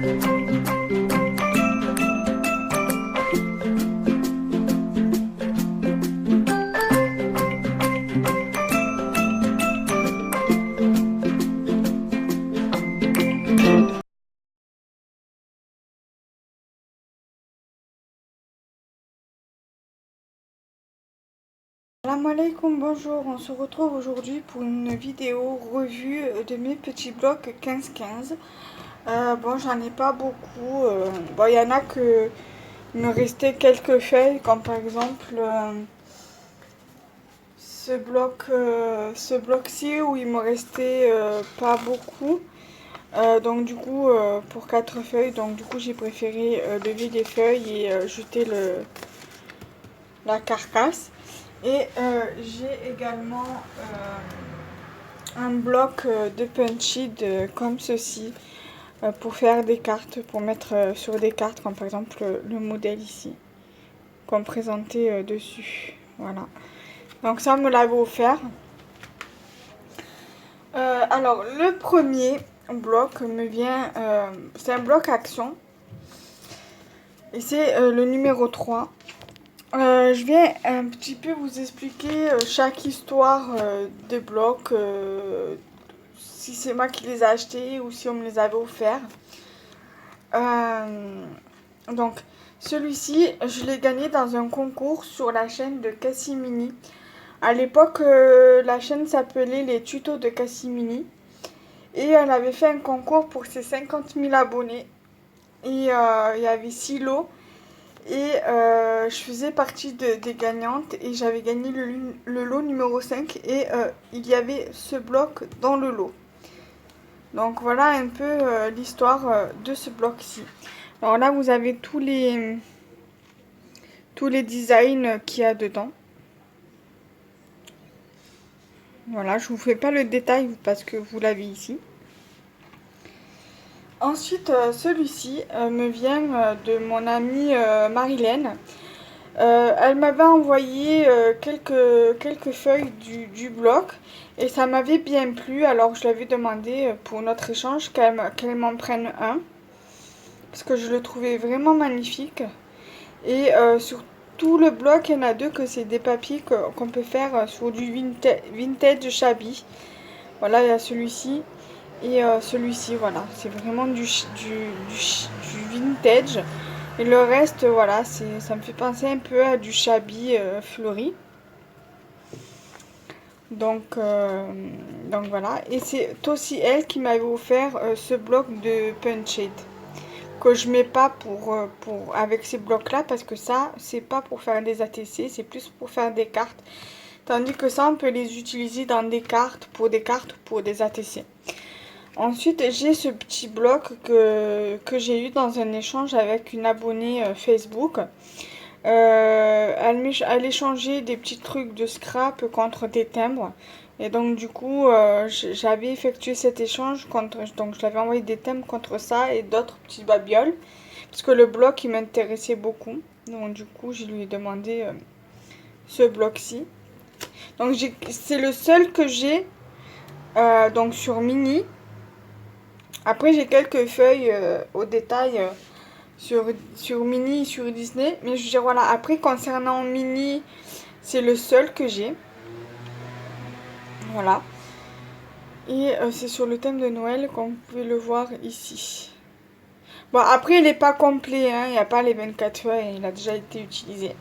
Salam alaikum, bonjour, on se retrouve aujourd'hui pour une vidéo revue de mes petits blocs 15-15. Bon, j'en ai pas beaucoup, bon, il y en a que il me restait quelques feuilles, comme par exemple ce bloc-ci où il me restait pas beaucoup. Donc du coup, pour 4 feuilles, donc du coup j'ai préféré lever les feuilles et jeter la carcasse. Et j'ai également un bloc de punch-it comme ceci pour faire des cartes, pour mettre sur des cartes, comme par exemple le modèle ici, comme présenté dessus. Voilà. Donc ça, on me l'avait offert. Alors, le premier bloc me vient, c'est un bloc action. Et c'est le numéro 3. Je vais un petit peu vous expliquer chaque histoire des blocs, si c'est moi qui les ai achetés ou si on me les avait offerts. Donc, celui-ci, je l'ai gagné dans un concours sur la chaîne de Cassimini. À l'époque, la chaîne s'appelait Les Tutos de Cassimini. Et elle avait fait un concours pour ses 50 000 abonnés. Et il y avait 6 lots. Et je faisais partie des gagnantes et j'avais gagné le lot numéro 5 et il y avait ce bloc dans le lot. Donc voilà un peu l'histoire de ce bloc-ci. Alors là vous avez tous les designs qu'il y a dedans. Voilà, je vous fais pas le détail parce que vous l'avez ici. Ensuite, celui-ci me vient de mon amie Marilène. Elle m'avait envoyé quelques feuilles du bloc et ça m'avait bien plu. Alors je lui avais demandé pour notre échange qu'elle m'en prenne un parce que je le trouvais vraiment magnifique. Et sur tout le bloc, il y en a deux que c'est des papiers qu'on peut faire sur du vintage shabby. Voilà, il y a celui-ci et celui-ci. Voilà, c'est vraiment du vintage. Et le reste, voilà, ça me fait penser un peu à du shabby fleuri. Donc voilà. Et c'est aussi elle qui m'avait offert ce bloc de punch-it. Que je mets pas avec ces blocs-là parce que ça, c'est pas pour faire des ATC, c'est plus pour faire des cartes. Tandis que ça, on peut les utiliser dans des cartes, pour des ATC. Ensuite, j'ai ce petit bloc que j'ai eu dans un échange avec une abonnée Facebook. Elle échangeait des petits trucs de scrap contre des timbres. Et donc du coup, j'avais effectué cet échange donc je l'avais envoyé des timbres contre ça et d'autres petits babioles. Parce que le bloc, il m'intéressait beaucoup. Donc du coup, je lui ai demandé ce bloc-ci. Donc c'est le seul que j'ai donc sur Mini. Après, j'ai quelques feuilles au détail sur Mini et sur Disney. Mais je veux dire, voilà, après, concernant Mini, c'est le seul que j'ai. Voilà. Et c'est sur le thème de Noël, comme vous pouvez le voir ici. Bon, après, il n'est pas complet, hein, il n'y a pas les 24 feuilles, il a déjà été utilisé.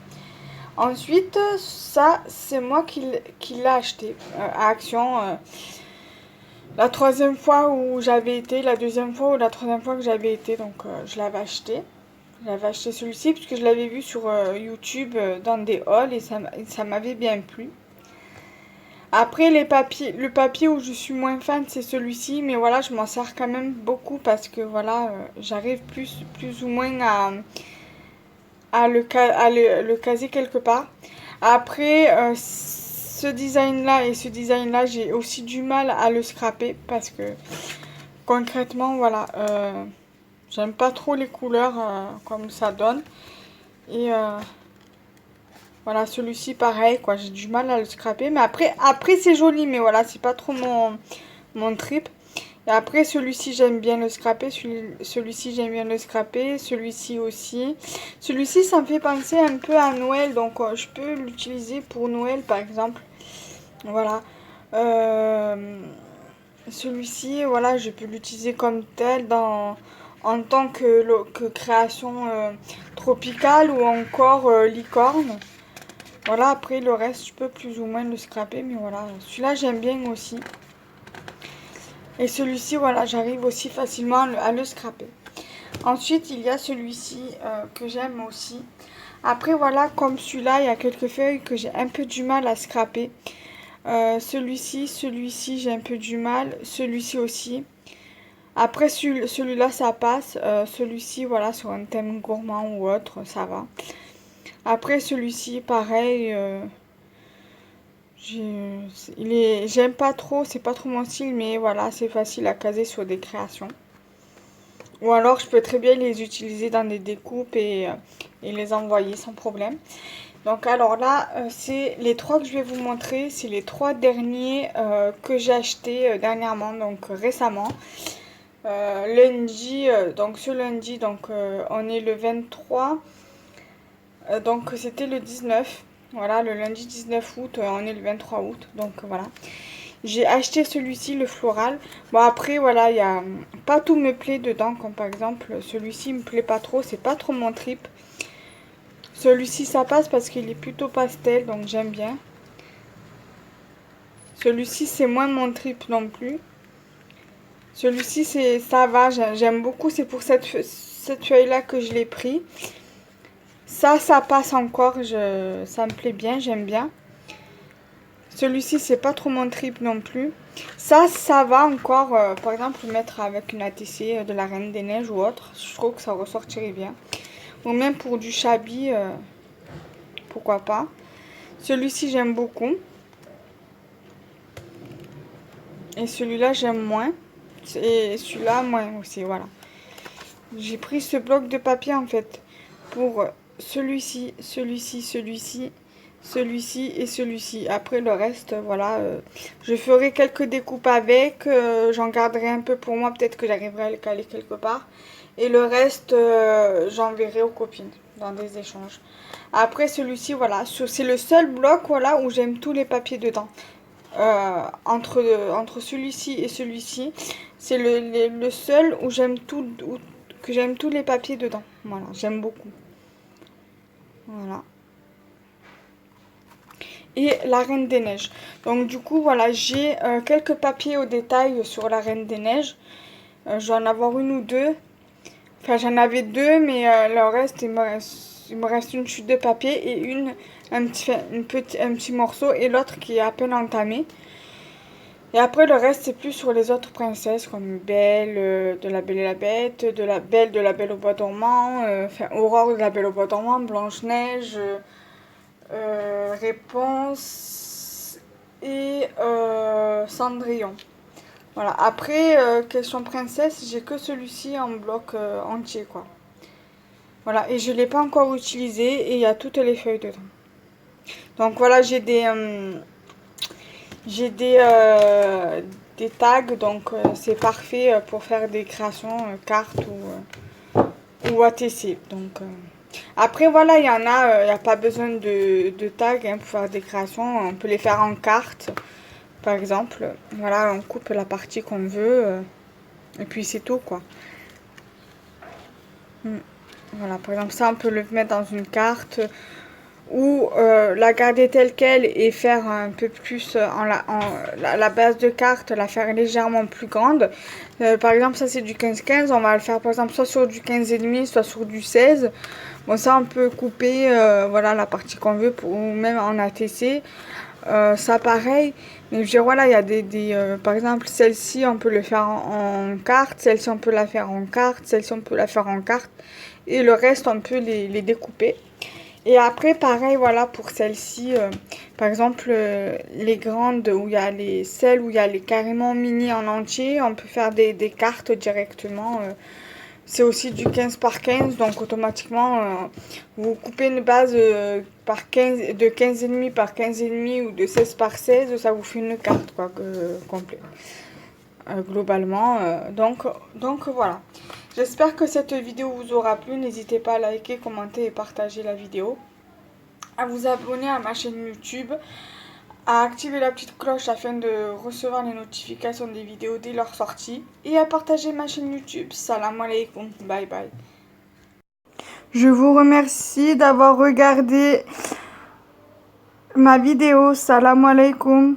Ensuite, ça, c'est moi qui l'ai acheté à Action. La troisième fois où j'avais été, la deuxième fois ou la troisième fois que j'avais été, donc je l'avais acheté. J'avais acheté celui-ci parce que je l'avais vu sur YouTube dans des hauls et ça m'avait bien plu. Après le papier où je suis moins fan c'est celui-ci, mais voilà je m'en sers quand même beaucoup parce que voilà j'arrive plus ou moins à le caser quelque part. Après ce design là et ce design là j'ai aussi du mal à le scraper parce que concrètement voilà j'aime pas trop les couleurs comme ça donne. Et voilà, celui-ci pareil, quoi. J'ai du mal à le scraper. Mais après c'est joli, mais voilà, c'est pas trop mon trip. Et après, celui-ci, j'aime bien le scraper. Celui-ci, j'aime bien le scraper. Celui-ci aussi. Celui-ci, ça me fait penser un peu à Noël. Donc, je peux l'utiliser pour Noël, par exemple. Voilà. Euh, Celui-ci, voilà, je peux l'utiliser comme tel en tant que création tropicale ou encore licorne. Voilà, après, le reste, je peux plus ou moins le scraper. Mais voilà, celui-là, j'aime bien aussi. Et celui-ci, voilà, j'arrive aussi facilement à le scraper. Ensuite, il y a celui-ci que j'aime aussi. Après, voilà, comme celui-là, il y a quelques feuilles que j'ai un peu du mal à scraper. Celui-ci, j'ai un peu du mal. Celui-ci aussi. Après, celui-là, ça passe. Celui-ci, voilà, sur un thème gourmand ou autre, ça va. Après, celui-ci, pareil. J'aime pas trop, c'est pas trop mon style, mais voilà, c'est facile à caser sur des créations. Ou alors je peux très bien les utiliser dans des découpes et les envoyer sans problème. Donc alors là, c'est les trois que je vais vous montrer, c'est les trois derniers que j'ai achetés dernièrement, donc récemment. Lundi, donc ce lundi, donc on est le 23, donc c'était le 19. Voilà, le lundi 19 août, on est le 23 août, donc voilà. J'ai acheté celui-ci, le floral. Bon après voilà, il y a pas tout me plaît dedans, comme par exemple celui-ci me plaît pas trop, c'est pas trop mon trip. Celui-ci ça passe parce qu'il est plutôt pastel, donc j'aime bien. Celui-ci c'est moins mon trip non plus. Celui-ci ça va, j'aime beaucoup, c'est pour cette feuille-là que je l'ai pris. Ça passe encore, ça me plaît bien, j'aime bien. Celui-ci, c'est pas trop mon trip non plus. Ça va encore, par exemple, mettre avec une ATC de la Reine des Neiges ou autre. Je trouve que ça ressortirait bien. Ou même pour du Chabi, pourquoi pas. Celui-ci, j'aime beaucoup. Et celui-là, j'aime moins. Et celui-là, moins aussi, voilà. J'ai pris ce bloc de papier, en fait, pour celui-ci, celui-ci, celui-ci, celui-ci et celui-ci. Après le reste, voilà, je ferai quelques découpes avec, j'en garderai un peu pour moi, peut-être que j'arriverai à le caler quelque part. Et le reste, j'enverrai aux copines dans des échanges. Après celui-ci, voilà, c'est le seul bloc, voilà, où j'aime tous les papiers dedans. Entre celui-ci et celui-ci, c'est le seul où j'aime que j'aime tous les papiers dedans. Voilà, j'aime beaucoup. Voilà. Et la Reine des Neiges. Donc du coup, voilà, j'ai quelques papiers au détail sur la Reine des Neiges. Je vais en avoir une ou deux. Enfin, j'en avais deux, mais le reste, il me reste une chute de papier et un petit morceau et l'autre qui est à peine entamé. Et après, le reste, c'est plus sur les autres princesses, comme Belle, de la Belle et la Bête, de la Belle au Bois dormant, enfin, Aurore de la Belle au Bois dormant, Blanche-Neige, Réponse et Cendrillon. Voilà, après, question princesse, j'ai que celui-ci en bloc entier, quoi. Voilà, et je ne l'ai pas encore utilisé et il y a toutes les feuilles dedans. Donc voilà, j'ai des tags, donc c'est parfait pour faire des créations cartes ou ATC. Donc, après, voilà, il y en a, il n'y a pas besoin de tags hein, pour faire des créations. On peut les faire en cartes, par exemple. Voilà, on coupe la partie qu'on veut et puis c'est tout, quoi. Voilà, par exemple, ça, on peut le mettre dans une carte ou la garder telle quelle et faire un peu plus la base de carte, la faire légèrement plus grande. Par exemple, ça c'est du 15-15, on va le faire par exemple soit sur du 15,5, soit sur du 16. Bon, ça on peut couper voilà, la partie qu'on veut, ou même en ATC. Ça pareil, mais je veux dire, voilà, il y a par exemple, celle-ci on peut le faire en carte, celle-ci on peut la faire en carte, celle-ci on peut la faire en carte, et le reste on peut les découper. Et après, pareil, voilà, pour celle-ci, par exemple, les grandes, celles où il y a les carrément mini en entier, on peut faire des cartes directement. C'est aussi du 15 par 15, donc automatiquement, vous coupez une base de 15,5 par 15,5 ou de 16 par 16, ça vous fait une carte, quoi, complète. globalement. Donc voilà. J'espère que cette vidéo vous aura plu. N'hésitez pas à liker, commenter et partager la vidéo. À vous abonner à ma chaîne YouTube. À activer la petite cloche afin de recevoir les notifications des vidéos dès leur sortie. Et à partager ma chaîne YouTube. Salam alaikum. Bye bye. Je vous remercie d'avoir regardé ma vidéo. Salam alaikum.